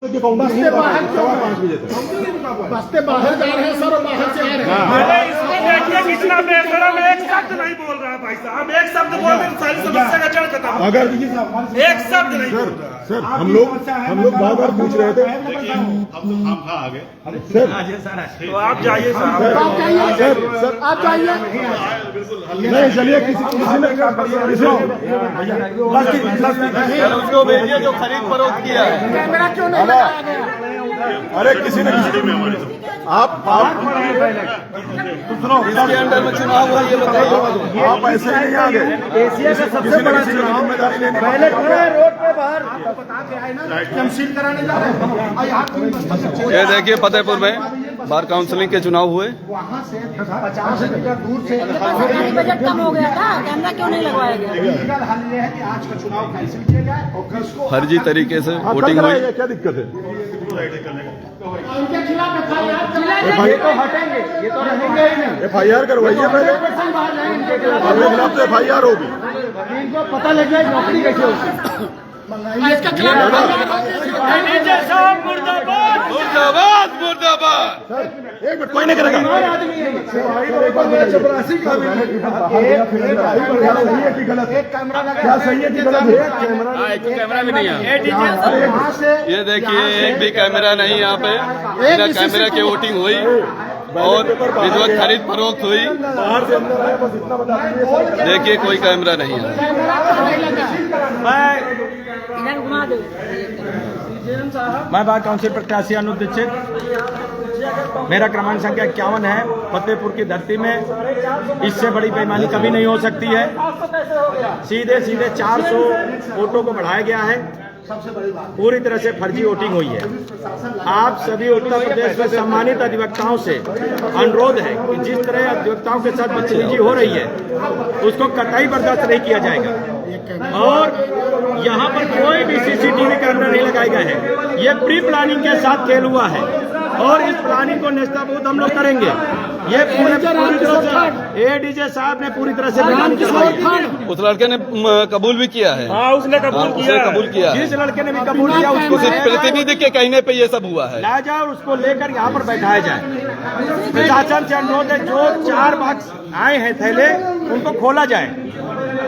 बस्ते बाहर जा रहे हैं सर, बाहर से आ रहे हैं। इसको देखिए कितना बेशरम, एक शब्द नहीं बोल रहा भाई साहब, एक शब्द बोल रहे सारी समस्या का जड़ खत्म। अगर एक शब्द नहीं बोल रहा। सर हम लोग बार बार पूछ रहे थे सर, तो आप जाइए साहब, सर आप जाइए। नहीं चलिए, किसी उसको भेजिए जो खरीद फरोख्त किया है। कैमरा क्यों नहीं लगाया गया? अरे किसी ने आप सुनो, इसके अंडर में चुनाव हुआ, ये बताइए। आप ऐसे नहीं आ गए। एशिया का सबसे बड़ा चुनाव पहले रोड पे बाहर बता के आए ना, हम सील कराने जा रहे हैं। ये देखिए फतेहपुर में बार काउंसिलिंग के चुनाव हुए। वहाँ से 50 मीटर दूर से बजट कम हो गया था, कैमरा क्यों नहीं लगवाया गया? लीगल हल ये है कि आज का चुनाव कैंसिल किया जाए और किसको फर्जी तरीके से वोटिंग हुई। क्या दिक्कत है? इनके खिलाफ ये तो हटेंगे, ये तो रहेंगे ही नहीं। FIR करवाइए पहले, अपने खिलाफ तो FIR होगी। इनको पता लग जाए नौकरी कैसे होगी। इसके खिलाफ मुर्दाबाद मुर्दाबाद। सर एक मिनट, कोई नहीं करेगा। चपरासी का भी क्या सही है कि गलत है? कैमरा भी नहीं है। ये देखिए एक भी कैमरा नहीं यहाँ पे। बिना कैमरा के वोटिंग हुई और रिश्वत खरीद फरोख्त हुई। बाहर से अंदर आया, बस इतना बता दीजिए। देखिए कोई कैमरा नहीं है। मैं बार काउंसिल प्रत्याशी अनुप दीक्षित, मेरा क्रमांक संख्या 51 है। फतेहपुर की धरती में इससे बड़ी बेईमानी कभी नहीं हो सकती है। सीधे 400 वोटों को बढ़ाया गया है। पूरी तरह से फर्जी वोटिंग हुई है। आप सभी उत्तर प्रदेश में सम्मानित अधिवक्ताओं से अनुरोध है कि जिस तरह अधिवक्ताओं के साथ बदतमीजी हो रही है उसको कतई बर्दाश्त नहीं किया जाएगा। और यहाँ पर कोई भी CCTV कैमरा नहीं लगाए गए हैं। ये प्री प्लानिंग के साथ खेल हुआ है और इस प्लानिंग को नेस्ताबूद हम लोग करेंगे। ये पूरी तरह से ADJ साहब ने पूरी तरह से बेईमानी करवाई। उस लड़के ने कबूल भी किया है। हाँ उसने कबूल किया। जिस लड़के ने भी कबूल किया उसको प्रतिनिधि के कहने पे ये सब हुआ है। लाया जाए और उसको लेकर यहाँ पर बैठाया जाए। प्रशासन से अनुरोध है, जो 4 बॉक्स आए हैं थैले, उनको खोला जाए।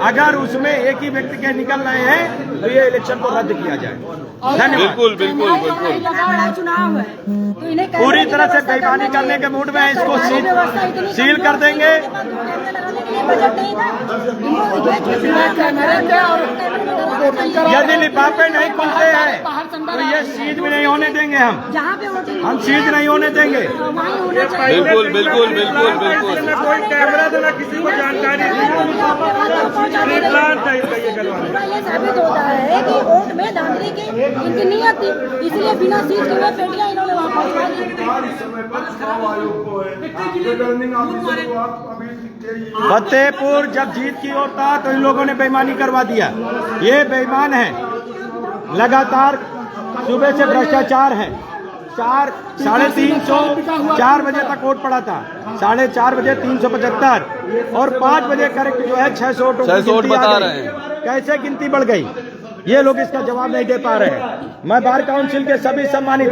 अगर उसमें एक ही व्यक्ति के निकल रहे हैं तो ये इलेक्शन को रद्द किया जाए। धन्यवाद। बिल्कुल बिल्कुल बिल्कुल। चुनाव है तो इन्हें पूरी तरह से बेईमानी करने के मूड में है, इसको सील कर देंगे। यदि लिफाफे नहीं खुलते हैं तो ये सीज भी नहीं होने देंगे। हम सीज नहीं होने देंगे। बिल्कुल बिल्कुल बिल्कुल बिल्कुल। कोई कैमरा देना, किसी को जानकारी ये साबित होता है कि वोट में धांधली की इनकी नीयत थी, इसलिए बिना सीट के पेटियां इन्होंने वहाँ पहुँचा दी। फतेहपुर जब जीत की ओर था तो इन लोगों ने बेईमानी करवा दिया। ये बेईमान है। लगातार सुबह से भ्रष्टाचार है। 350 4 बजे तक वोट पड़ा था। 4:30 बजे 375 और 5 बजे करेक्ट जो है 600 वोट बता रहे हैं। कैसे गिनती बढ़ गई, ये लोग इसका जवाब नहीं दे पा रहे हैं। मैं बार काउंसिल के सभी सम्मानित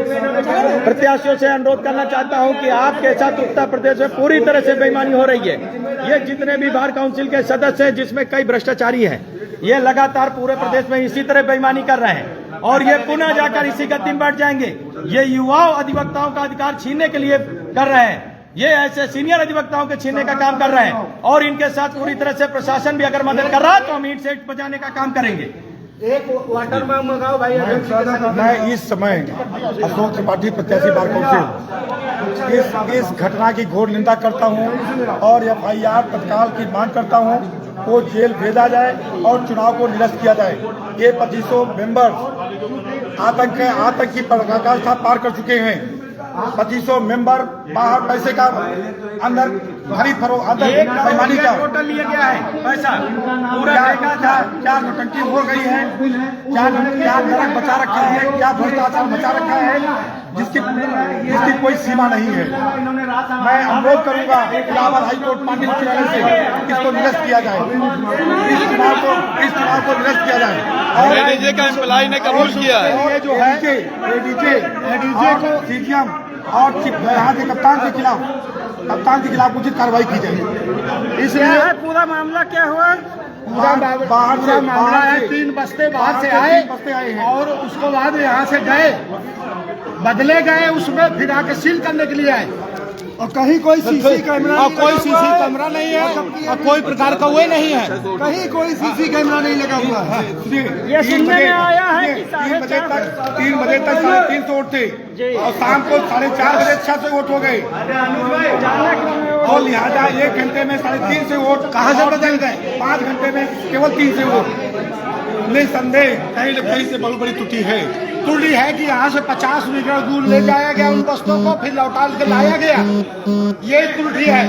प्रत्याशियों से अनुरोध करना चाहता हूं कि आपके साथ उत्तर प्रदेश में पूरी तरह से बेईमानी हो रही है। ये जितने भी बार काउंसिल के सदस्य हैं, जिसमें कई भ्रष्टाचारी हैं, ये लगातार पूरे प्रदेश में इसी तरह बेईमानी कर रहे हैं और ये पुनः जाकर इसी गति में बैठ जाएंगे। ये युवाओं अधिवक्ताओं का अधिकार छीनने के लिए कर रहे हैं। ये ऐसे सीनियर अधिवक्ताओं के छीनने का काम कर रहे हैं और इनके साथ पूरी तरह से प्रशासन भी अगर मदद कर रहा है तो हम ईंट से ईंट बजाने का काम करेंगे। एक वाटर में मंगाओ भाई। मैं इस समय अशोक त्रिपाठी प्रत्याशी बार काउंसिल इस घटना की घोर निंदा करता हूं और FIR तत्काल की मांग करता हूं। को जेल भेजा जाए और चुनाव को निरस्त किया जाए। ये 2500 मेंबर आतंकी पराकाष्ठा पार कर चुके हैं। 2500 मेंबर बाहर पैसे का अंदर खरीद फरोख्त अंदर बेईमानी का टोटल लिया गया है पैसा पूरा क्या नौटंकी हो गई है, क्या नरक बचा रखा है, क्या भ्रष्टाचार बचा रखा है जिसकी कोई सीमा नहीं है। मैं अनुरोध करूंगा इलाहाबाद हाईकोर्ट माननीय उच्च न्यायालय से इसको निरस्त किया जाए, इस चुनाव को निरस्त किया जाए। एडीजे का एम्प्लॉय ने कबूल किया है। और ये जो है एडीजे को सीजीएम और यहाँ के कप्तान के खिलाफ उचित कार्रवाई की जाए। इसलिए पूरा मामला क्या हुआ? बाहर से मामला है, 3 बस्ते बाहर से आए हैं और उसको बाद यहाँ से गए, बदले गए, उसमें फिर आके सील करने के लिए आए और कहीं कोई सीसी कैमरा नहीं है और कोई प्रकार का वो नहीं है, कहीं कोई सीसी कैमरा नहीं लगा हुआ है। ये सुनने में आया है कि 3 बजे तक 350 वोट थे और शाम को 4:30 बजे 600 वोट हो गए और लिहाजा 1 घंटे में 350 वोट कहाँ से बदल गए? 5 घंटे में केवल 300 वोट। निसंदेह कहीं न कहीं से बहुत बड़ी त्रुटि है कि यहाँ से 50 मीटर दूर ले जाया गया उन बस्तों को, फिर लौटा के लाया गया, ये त्रुटि है।